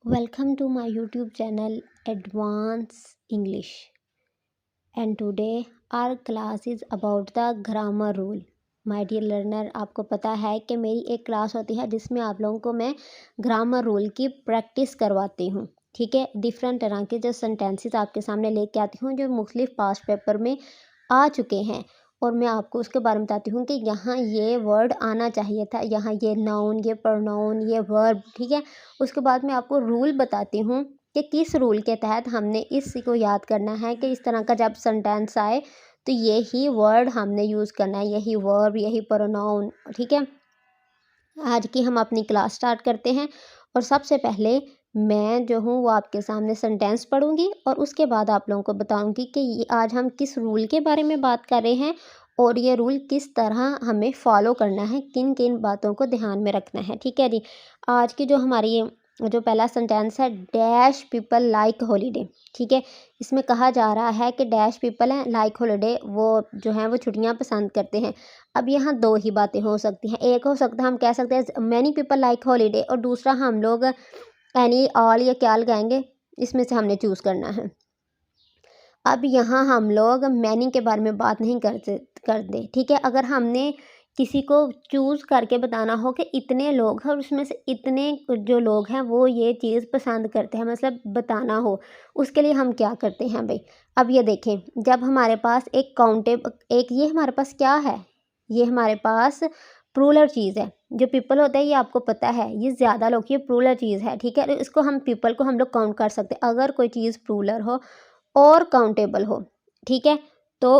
Welcome to my YouTube channel Advanced English, and today our class is about the grammar rule. My dear learner, आपको पता है कि मेरी एक class होती है जिसमें आप लोगों को मैं ग्रामर रूल की प्रैक्टिस करवाती हूँ। ठीक है, डिफरेंट तरह के जो सेंटेंसेस आपके सामने लेके आती हूँ जो मुख्तलिफ पास्ट पेपर में आ चुके हैं, और मैं आपको उसके बारे में बताती हूँ कि यहाँ ये वर्ड आना चाहिए था, यहाँ ये नाउन, ये प्रोनाउन, ये वर्ब। ठीक है, उसके बाद मैं आपको रूल बताती हूँ कि किस रूल के तहत हमने इसको याद करना है कि इस तरह का जब सेंटेंस आए तो यही वर्ड हमने यूज़ करना है, यही वर्ब, यही प्रोनाउन। ठीक है, आज की हम अपनी क्लास स्टार्ट करते हैं। और सबसे पहले मैं जो हूँ वो आपके सामने सेंटेंस पढ़ूंगी और उसके बाद आप लोगों को बताऊंगी कि ये आज हम किस रूल के बारे में बात कर रहे हैं और ये रूल किस तरह हमें फॉलो करना है, किन किन बातों को ध्यान में रखना है। ठीक है जी, आज की जो हमारी जो पहला सेंटेंस है, डैश पीपल लाइक हॉलीडे। ठीक है, इसमें कहा जा रहा है कि डैश पीपल हैं लाइक हॉलीडे, वो जो हैं वो छुट्टियां पसंद करते हैं। अब यहाँ दो ही बातें हो सकती हैं, एक हो सकता है हम कह सकते हैं मैनी पीपल लाइक हॉलीडे, और दूसरा हम लोग एनी, ऑल या क्या लगाएंगे, इसमें से हमने चूज़ करना है। अब यहाँ हम लोग मैनी के बारे में बात नहीं करते। ठीक है, अगर हमने किसी को चूज़ करके बताना हो कि इतने लोग हैं और उसमें से इतने जो लोग हैं वो ये चीज़ पसंद करते हैं, मतलब बताना हो, उसके लिए हम क्या करते हैं भाई। अब ये देखें, जब हमारे पास एक एक ये हमारे पास क्या है, ये हमारे पास प्लूरल चीज़ है। जो पीपल होता है ये आपको पता है, ये ज़्यादा लोग, ये प्लूरल चीज़ है। ठीक है, इसको हम पीपल को हम लोग काउंट कर सकते हैं अगर कोई चीज़ प्लूरल हो और काउंटेबल हो। ठीक है, तो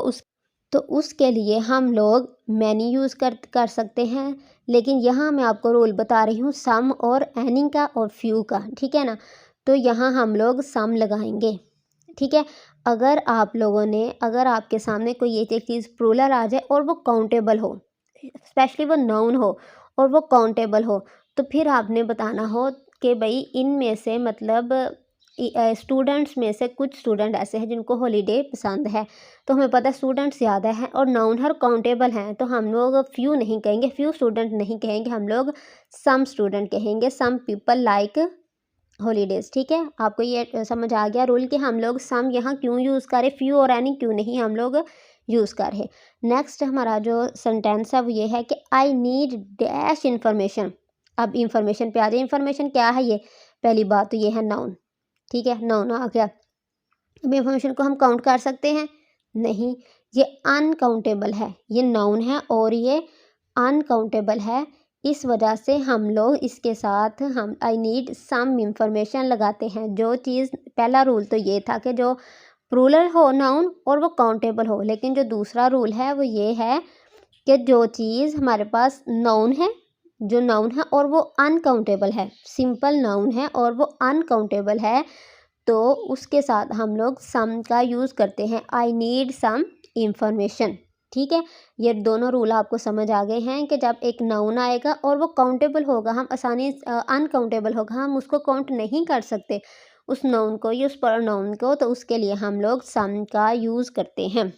उसके लिए हम लोग मैनी यूज़ कर सकते हैं, लेकिन यहाँ मैं आपको रूल बता रही हूँ सम और एनी का और फ्यू का। ठीक है ना, तो यहाँ हम लोग सम लगाएंगे। ठीक है, अगर आपके सामने कोई एक चीज़ प्लूरल आ जाए और वो काउंटेबल हो, स्पेशली वो नाउन हो और वो काउंटेबल हो, तो फिर आपने बताना हो कि भाई इनमें से मतलब स्टूडेंट्स में से कुछ स्टूडेंट ऐसे हैं जिनको हॉलीडे पसंद है। तो हमें पता है स्टूडेंट ज़्यादा हैं और नाउन हर काउंटेबल हैं, तो हम लोग फ्यू नहीं कहेंगे, फ्यू स्टूडेंट नहीं कहेंगे, हम लोग सम स्टूडेंट कहेंगे, सम पीपल लाइक हॉलीडेज़। ठीक है, आपको ये समझ आ गया रूल कि हम लोग सम यहाँ क्यों यूज़ करें, फ्यू और एनी क्यों नहीं हम लोग यूज़ कर रहे। नेक्स्ट हमारा जो सेंटेंस है वो ये है कि आई नीड डैश इन्फॉर्मेशन। अब इन्फॉर्मेशन पे आ जाए, इन्फॉर्मेशन क्या है ये, पहली बात तो ये है नाउन। ठीक है, नाउन आ गया। अब इन्फॉर्मेशन को हम काउंट कर सकते हैं? नहीं, ये अनकाउंटेबल है, ये नाउन है और ये अनकाउंटेबल है। इस वजह से हम लोग इसके साथ हम आई नीड सम इंफॉर्मेशन लगाते हैं। जो चीज़, पहला रूल तो ये था कि जो प्लूरल हो नाउन और वो काउंटेबल हो, लेकिन जो दूसरा रूल है वो ये है कि जो चीज़ हमारे पास नाउन है, जो नाउन है और वो अनकाउंटेबल है, सिंपल नाउन है और वो अनकाउंटेबल है, तो उसके साथ हम लोग सम का यूज़ करते हैं, आई नीड सम इंफॉर्मेशन। ठीक है, ये दोनों रूल आपको समझ आ गए हैं कि जब एक नाउन आएगा और वो काउंटेबल होगा, हम आसानी अनकाउंटेबल होगा, हम उसको काउंट नहीं कर सकते उस नाउन को या उस प्रोनाउन को, तो उसके लिए हम लोग सम का यूज़ करते हैं।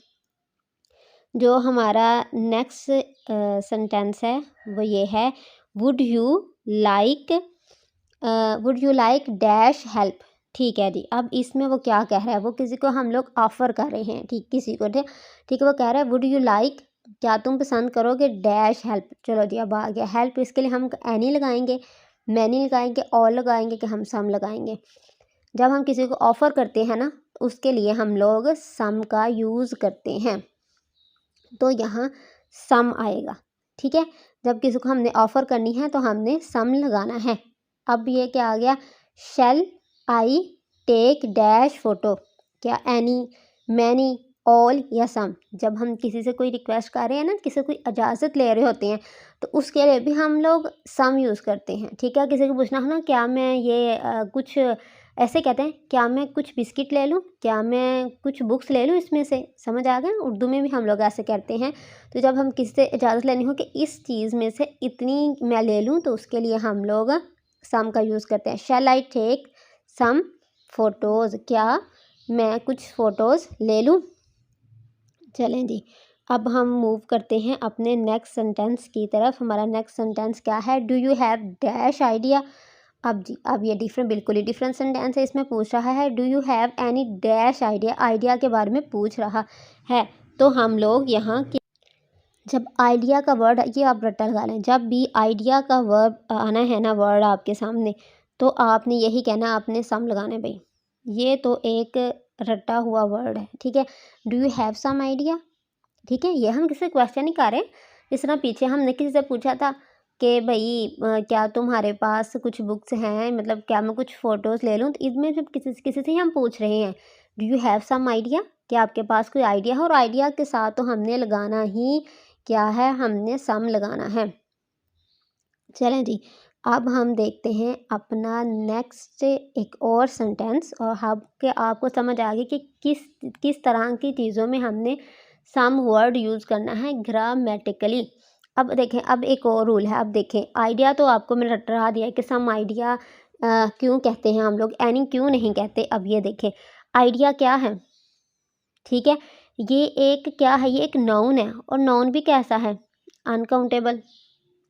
जो हमारा नेक्स्ट सेंटेंस है वो ये है, would you like would you like dash help. ठीक है जी, अब इसमें वो क्या कह रहा है, वो किसी को हम लोग ऑफ़र कर रहे हैं, ठीक, किसी को, ठीक। ठीक है, वो कह रहा है वुड यू लाइक, क्या तुम पसंद करोगे डैश हेल्प। चलो जी, अब आ गया हेल्प, इसके लिए हम एनी लगाएंगे, मैनी लगाएंगे, और लगाएंगे कि हम सम लगाएंगे। जब हम किसी को ऑफ़र करते हैं ना, उसके लिए हम लोग सम का यूज़ करते हैं, तो यहाँ सम आएगा। ठीक है, जब किसी को हमने ऑफ़र करनी है तो हमने सम लगाना है। अब ये क्या आ गया, शैल आई टेक डैश फ़ोटो, क्या एनी, मैनी, ऑल या सम। जब हम किसी से कोई रिक्वेस्ट कर रहे हैं ना, किसी से कोई इजाज़त ले रहे होते हैं, तो उसके लिए भी हम लोग सम यूज़ करते हैं। ठीक है, किसी को पूछना हो ना, क्या मैं ये कुछ, ऐसे कहते हैं, क्या मैं कुछ बिस्किट ले लूँ, क्या मैं कुछ बुक्स ले लूँ इसमें से, समझ आ गया, उर्दू में भी हम लोग ऐसे कहते हैं। तो जब हम किसी से इजाज़त लेनी हो कि इस चीज़ में से इतनी मैं ले लूँ, तो उसके लिए हम लोग सम का यूज़ करते हैं। शैल आई टेक सम फ़ोटोज़, क्या मैं कुछ फ़ोटोज़ ले लूँ। चलें जी, अब हम मूव करते हैं अपने नेक्स्ट सेंटेंस की तरफ। हमारा नेक्स्ट सेंटेंस क्या है, do you have dash idea. अब जी, अब ये बिल्कुल ही डिफरेंट सेंटेंस है। इसमें पूछ रहा है do you have any dash idea, idea के बारे में पूछ रहा है। तो हम लोग यहाँ के जब आइडिया का वर्ड, ये आप रट्टा लगा लें, जब भी आइडिया का वर्ब आना है ना, वर्ड आपके सामने, तो आपने यही कहना, आपने सम लगाना है भाई। ये तो एक रट्टा हुआ वर्ड है, ठीक है। Do you have some idea, ठीक है। ये हम किसी से क्वेश्चन नहीं कर रहे। जिस तरह पीछे हमने किसी से पूछा था कि भाई क्या तुम्हारे पास कुछ बुक्स हैं, मतलब क्या मैं कुछ फ़ोटोज़ ले लूँ, तो इसमें जब किसी से ही हम पूछ रहे हैं do you have some idea, क्या आपके पास कोई आइडिया है, और आइडिया के साथ तो हमने लगाना ही क्या है, हमने सम लगाना है। चलें जी, अब हम देखते हैं अपना नेक्स्ट एक और सेंटेंस, और आपको समझ आ गई कि किस तरह की चीज़ों में हमने सम वर्ड यूज़ करना है ग्रामेटिकली। अब देखें, अब एक और रूल है। अब देखें, आइडिया तो आपको मैंने रटा दिया है कि सम आइडिया क्यों कहते हैं हम लोग, एनी क्यों नहीं कहते। अब ये देखें, आइडिया क्या है, ठीक है। ये एक क्या है, ये एक नाउन है, और नाउन भी कैसा है, अनकाउंटेबल,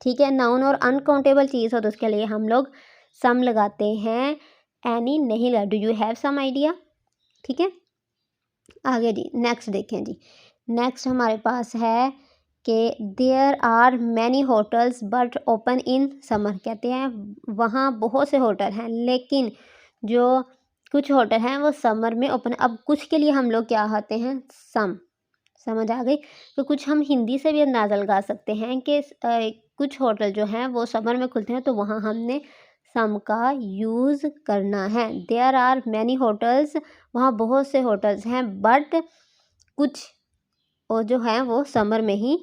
ठीक है। नाउन और अनकाउंटेबल चीज़ हो तो उसके लिए हम लोग सम लगाते हैं, एनी नहीं लगा। Do you have some idea, ठीक है। आगे जी, नेक्स्ट देखें जी। नेक्स्ट हमारे पास है कि there are many hotels but open in summer, कहते हैं वहाँ बहुत से होटल हैं, लेकिन जो कुछ होटल हैं वो समर में ओपन। अब कुछ के लिए हम लोग क्या आते हैं, सम, समझ आ गई। तो कुछ हम हिंदी से भी अंदाज़ा लगा सकते हैं कि कुछ होटल जो हैं वो समर में खुलते हैं, तो वहाँ हमने सम का यूज़ करना है। देयर आर मैनी होटल्स, वहाँ बहुत से होटल्स हैं, बट कुछ और जो हैं वो समर में ही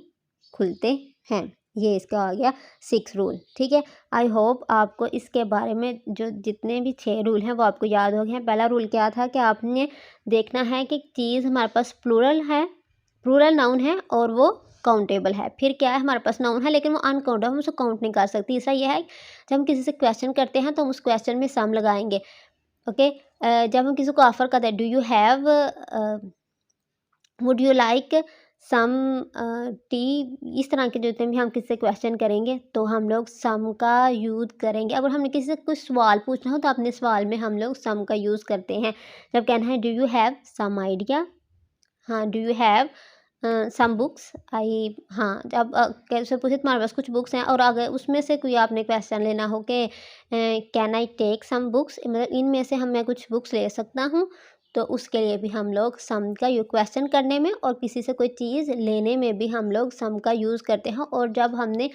खुलते हैं। ये इसका आ गया 6 रूल, ठीक है। आई होप आपको इसके बारे में जो जितने भी 6 रूल हैं वो आपको याद हो गए हैं। पहला रूल क्या था कि आपने देखना है कि चीज़ हमारे पास प्लूरल है, प्लूरल नाउन है, और वो काउंटेबल है। फिर क्या है, हमारे पास नाउन है लेकिन वो अनकाउंटेबल, हम उसको काउंट नहीं कर सकते। तीसरा ये है, जब हम किसी से क्वेश्चन करते हैं तो हम उस क्वेश्चन में सम लगाएंगे, ओके। जब हम किसी को ऑफर करते हैं, do you have, would you like some tea, इस तरह के जितने भी हम किसी से क्वेश्चन करेंगे तो हम लोग सम का यूज़ करेंगे। अगर हमने किसी से कुछ सवाल पूछना हो तो अपने सवाल में हम लोग सम का यूज़ करते हैं। जब कहना है do you have some idea, हाँ, do you have some books, हाँ, जब कैसे पूछे तुम्हारे पास कुछ बुक्स हैं, और अगर उसमें से कोई आपने क्वेश्चन लेना हो कि can I take some books, मतलब इनमें से मैं कुछ बुक्स ले सकता हूँ, तो उसके लिए भी हम लोग सम का क्वेश्चन करने में और किसी से कोई चीज़ लेने में भी हम लोग सम का यूज़ करते हैं। और जब हमने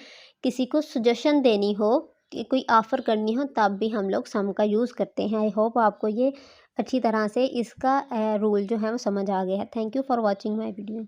किसी को सजेशन देनी हो कि कोई ऑफ़र करनी हो, तब भी हम लोग सम का यूज़ करते हैं। आई होप आपको ये अच्छी तरह से इसका रूल जो है वो समझ आ गया है। Thank you for watching my video.